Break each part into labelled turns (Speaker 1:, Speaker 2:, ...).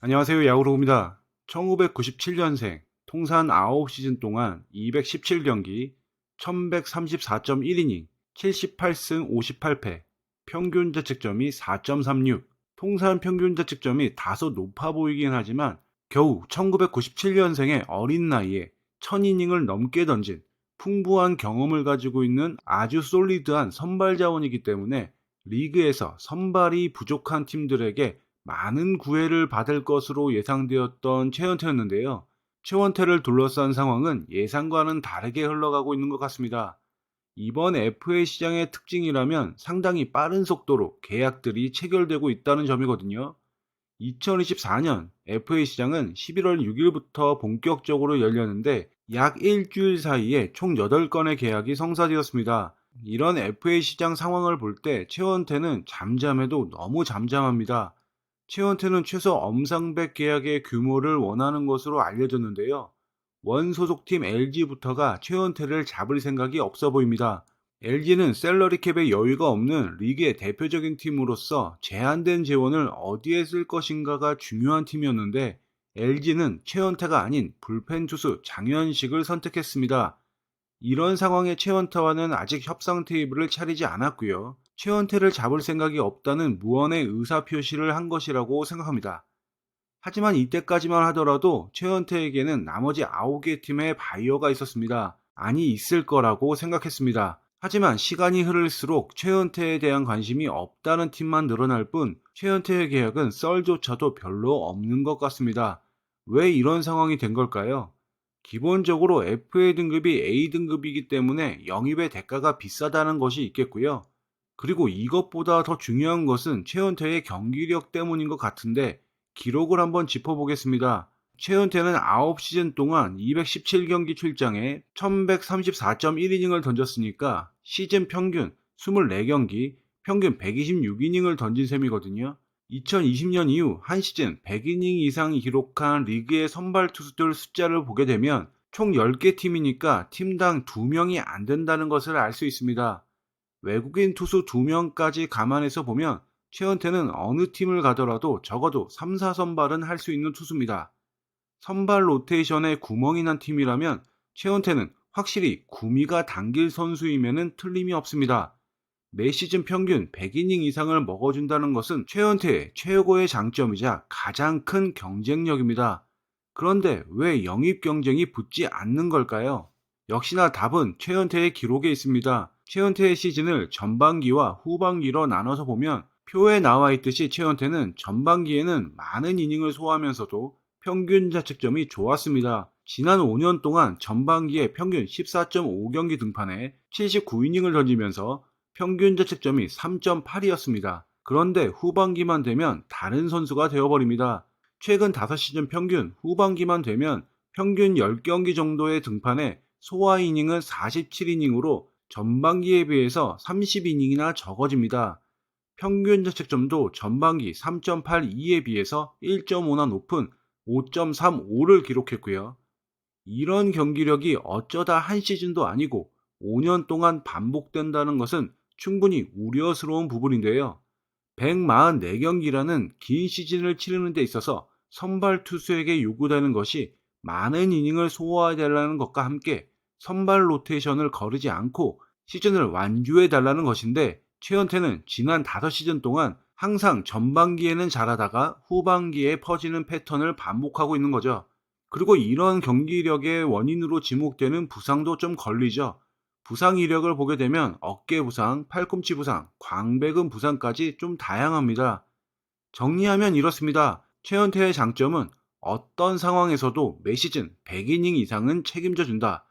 Speaker 1: 안녕하세요. 야구로입니다. 1997년생, 통산 9시즌 동안 217경기, 1134.1이닝, 78승 58패, 평균 자책점이 4.36, 통산 평균 자책점이 다소 높아 보이긴 하지만 겨우 1997년생의 어린 나이에 1000이닝을 넘게 던진 풍부한 경험을 가지고 있는 아주 솔리드한 선발 자원이기 때문에 리그에서 선발이 부족한 팀들에게 많은 구애를 받을 것으로 예상되었던 최원태였는데요. 최원태를 둘러싼 상황은 예상과는 다르게 흘러가고 있는 것 같습니다. 이번 FA 시장의 특징이라면 상당히 빠른 속도로 계약들이 체결되고 있다는 점이거든요. 2024년 FA 시장은 11월 6일부터 본격적으로 열렸는데 약 일주일 사이에 총 8건의 계약이 성사되었습니다. 이런 FA 시장 상황을 볼 때 최원태는 잠잠해도 너무 잠잠합니다. 최원태는 최소 엄상백 계약의 규모를 원하는 것으로 알려졌는데요. 원 소속팀 LG부터가 최원태를 잡을 생각이 없어 보입니다. LG는 셀러리캡의 여유가 없는 리그의 대표적인 팀으로서 제한된 재원을 어디에 쓸 것인가가 중요한 팀이었는데 LG는 최원태가 아닌 불펜 투수 장현식을 선택했습니다. 이런 상황에 최원태와는 아직 협상 테이블을 차리지 않았고요. 최원태를 잡을 생각이 없다는 무언의 의사표시를 한 것이라고 생각합니다. 하지만 이때까지만 하더라도 최원태에게는 나머지 9개 팀의 바이어가 있었습니다. 아니 있을 거라고 생각했습니다. 하지만 시간이 흐를수록 최원태에 대한 관심이 없다는 팀만 늘어날 뿐 최원태의 계약은 썰조차도 별로 없는 것 같습니다. 왜 이런 상황이 된 걸까요? 기본적으로 FA 등급이 A 등급이기 때문에 영입의 대가가 비싸다는 것이 있겠고요. 그리고 이것보다 더 중요한 것은 최은태의 경기력 때문인 것 같은데 기록을 한번 짚어보겠습니다. 최은태는 9시즌 동안 217경기 출장에 1134.1이닝을 던졌으니까 시즌 평균 24경기, 평균 126이닝을 던진 셈이거든요. 2020년 이후 한 시즌 100이닝 이상 기록한 리그의 선발 투수들 숫자를 보게 되면 총 10개 팀이니까 팀당 2명이 안 된다는 것을 알 수 있습니다. 외국인 투수 2명까지 감안해서 보면 최은태는 어느 팀을 가더라도 적어도 3, 4선발은 할 수 있는 투수입니다. 선발 로테이션에 구멍이 난 팀이라면 최은태는 확실히 구미가 당길 선수이면은 틀림이 없습니다. 매 시즌 평균 100이닝 이상을 먹어준다는 것은 최은태의 최고의 장점이자 가장 큰 경쟁력입니다. 그런데 왜 영입 경쟁이 붙지 않는 걸까요? 역시나 답은 최은태의 기록에 있습니다. 최은태의 시즌을 전반기와 후반기로 나눠서 보면 표에 나와 있듯이 최은태는 전반기에는 많은 이닝을 소화하면서도 평균 자책점이 좋았습니다. 지난 5년 동안 전반기에 평균 14.5경기 등판에 79이닝을 던지면서 평균 자책점이 3.8이었습니다. 그런데 후반기만 되면 다른 선수가 되어버립니다. 최근 5시즌 평균 후반기만 되면 평균 10경기 정도의 등판에 소화 이닝은 47이닝으로 전반기에 비해서 30이닝이나 적어집니다. 평균 자책점도 전반기 3.82에 비해서 1.5나 높은 5.35를 기록했고요. 이런 경기력이 어쩌다 한 시즌도 아니고 5년 동안 반복된다는 것은 충분히 우려스러운 부분인데요. 144경기라는 긴 시즌을 치르는 데 있어서 선발 투수에게 요구되는 것이 많은 이닝을 소화해달라는 것과 함께 선발 로테이션을 거르지 않고 시즌을 완주해달라는 것인데 최연태는 지난 5시즌 동안 항상 전반기에는 잘하다가 후반기에 퍼지는 패턴을 반복하고 있는 거죠. 그리고 이런 경기력의 원인으로 지목되는 부상도 좀 걸리죠. 부상 이력을 보게 되면 어깨 부상, 팔꿈치 부상, 광배근 부상까지 좀 다양합니다. 정리하면 이렇습니다. 최연태의 장점은 어떤 상황에서도 매 시즌 100이닝 이상은 책임져 준다.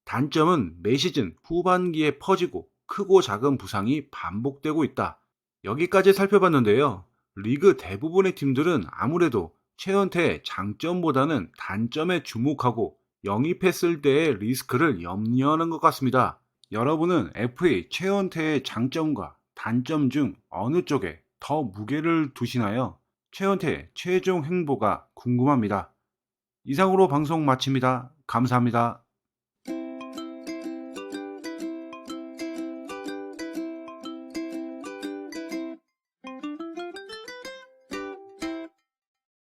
Speaker 1: 단점은 매 시즌 후반기에 퍼지고 크고 작은 부상이 반복되고 있다. 여기까지 살펴봤는데요. 리그 대부분의 팀들은 아무래도 최연태의 장점보다는 단점에 주목하고 영입했을 때의 리스크를 염려하는 것 같습니다. 여러분은 FA 최연태의 장점과 단점 중 어느 쪽에 더 무게를 두시나요? 최연태의 최종 행보가 궁금합니다. 이상으로 방송 마칩니다. 감사합니다.